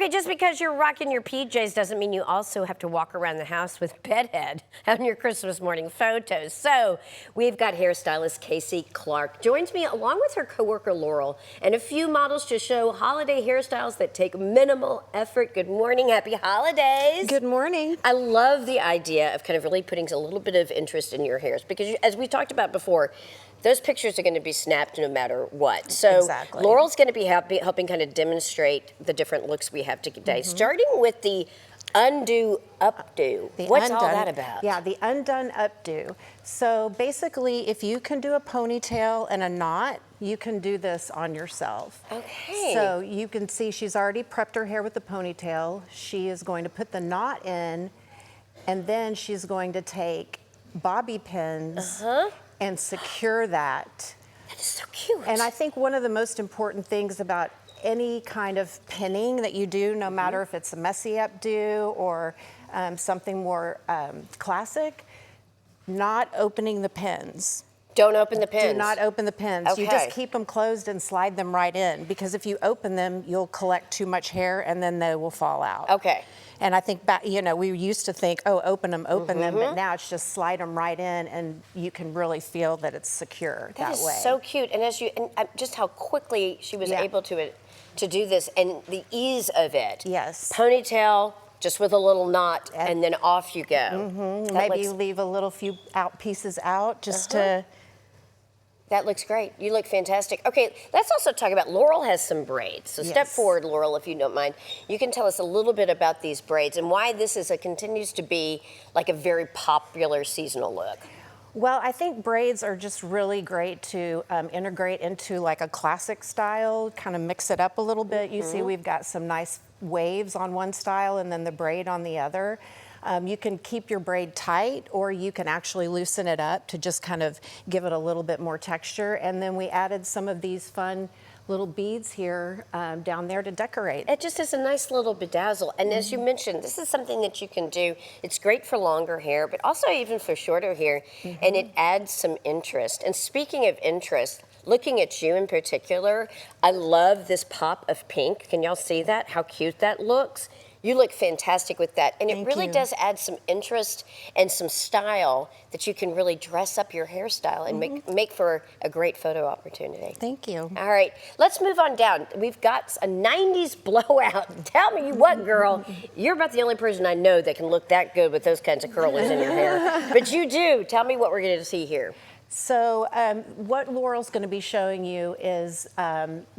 Okay, just because you're rocking your PJs doesn't mean you also have to walk around the house with bedhead on your Christmas morning photos. So we've got hairstylist Kaycee Clark joins me along with her coworker Laurel and a few models to show holiday hairstyles that take minimal effort. Good morning, happy holidays. Good morning. I love the idea of kind of really putting a little bit of interest in your hairs because as we talked about before, those pictures are going to be snapped no matter what. So exactly. Laurel's going to be helping kind of demonstrate the different looks we have today, starting with the undo updo. What's all that about? Yeah, the undone updo. So basically, if you can do a ponytail and a knot, you can do this on yourself. Okay. So you can see she's already prepped her hair with the ponytail. She is going to put the knot in, and then she's going to take bobby pins and secure that. That is so cute. And I think one of the most important things about any kind of pinning that you do, no matter if it's a messy updo or something more classic, not opening the pins. Don't open the pins. Do not open the pins. Okay. You just keep them closed and slide them right in, because if you open them, you'll collect too much hair and then they will fall out. Okay. And I think back, you know, we used to think, oh, open them, but now it's just slide them right in, and you can really feel that it's secure that way. That is so cute, and just how quickly she was able to do this, and the ease of it. Yes. Ponytail, just with a little knot, and then off you go. Maybe you leave a little few pieces out just to. That looks great. You look fantastic. Okay, let's also talk about, Laurel has some braids. So step forward, Laurel, if you don't mind. You can tell us a little bit about these braids and why this continues to be like a very popular seasonal look. Well, I think braids are just really great to integrate into like a classic style, kind of mix it up a little bit. You see we've got some nice waves on one style and then the braid on the other. You can keep your braid tight, or you can actually loosen it up to just kind of give it a little bit more texture. And then we added some of these fun little beads here down there to decorate. It just is a nice little bedazzle. And as you mentioned, this is something that you can do. It's great for longer hair, but also even for shorter hair. And it adds some interest. And speaking of interest, looking at you in particular, I love this pop of pink. Can y'all see that? How cute that looks? You look fantastic with that. And it really does add some interest and some style that you can really dress up your hairstyle and make for a great photo opportunity. Thank you. All right, let's move on down. We've got a 90s blowout. Tell me what, girl, you're about the only person I know that can look that good with those kinds of curlers in your hair. But you do. Tell me what we're going to see here. So what Laurel's going to be showing you is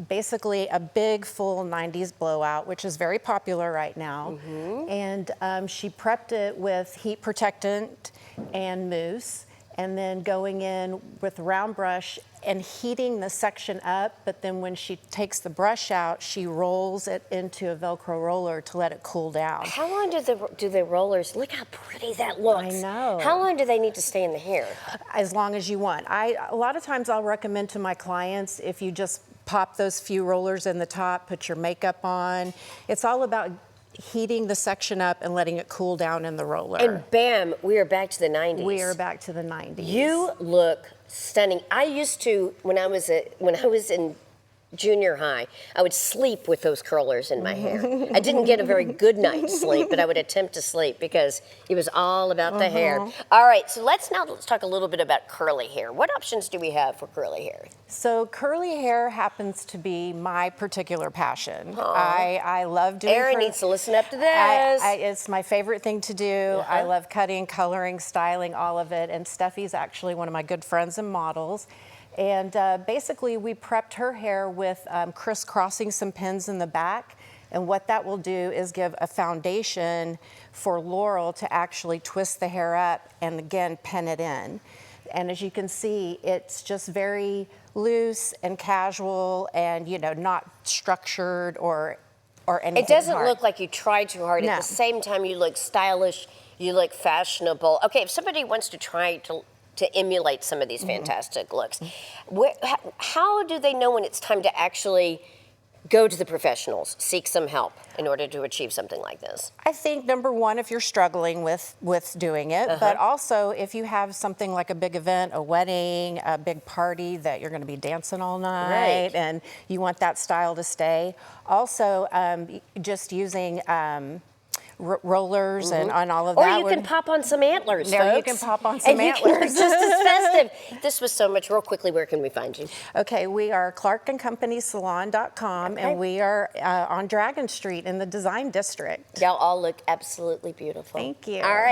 basically a big full 90s blowout, which is very popular right now. And she prepped it with heat protectant and mousse, and then going in with round brush and heating the section up, but then when she takes the brush out, she rolls it into a Velcro roller to let it cool down. How long do the rollers, look how pretty that looks. I know. How long do they need to stay in the hair? As long as you want. A lot of times I'll recommend to my clients, if you just pop those few rollers in the top, put your makeup on. It's all about heating the section up and letting it cool down in the roller. And bam, we are back to the 90s. We are back to the 90s. You look stunning. I used to, when I was in junior high, I would sleep with those curlers in my hair. I didn't get a very good night's sleep, but I would attempt to sleep because it was all about the hair. All right, so let's talk a little bit about curly hair. What options do we have for curly hair? So curly hair happens to be my particular passion. I love doing Erin needs to listen up to this. It's my favorite thing to do. I love cutting, coloring, styling, all of it. And Steffi's actually one of my good friends and models. And basically, we prepped her hair with crisscrossing some pins in the back. And what that will do is give a foundation for Laurel to actually twist the hair up and, again, pin it in. And as you can see, it's just very loose and casual and, you know, not structured or anything It doesn't hard. look like you tried too hard. No. At the same time, you look stylish, you look fashionable. Okay, if somebody wants to try to emulate some of these fantastic looks, how do they know when it's time to actually go to the professionals, seek some help in order to achieve something like this? I think number one, if you're struggling with doing it, but also if you have something like a big event, a wedding, a big party that you're going to be dancing all night, and you want that style to stay. Also, just using rollers and on all of that. Or you can pop on some antlers, There, folks. you can pop on some and antlers. You can look just as festive. This was so much. Real quickly, where can we find you? Okay, we are clarkandcompanysalon.com, and we are on Dragon Street in the Design District. Y'all all look absolutely beautiful. Thank you. All right.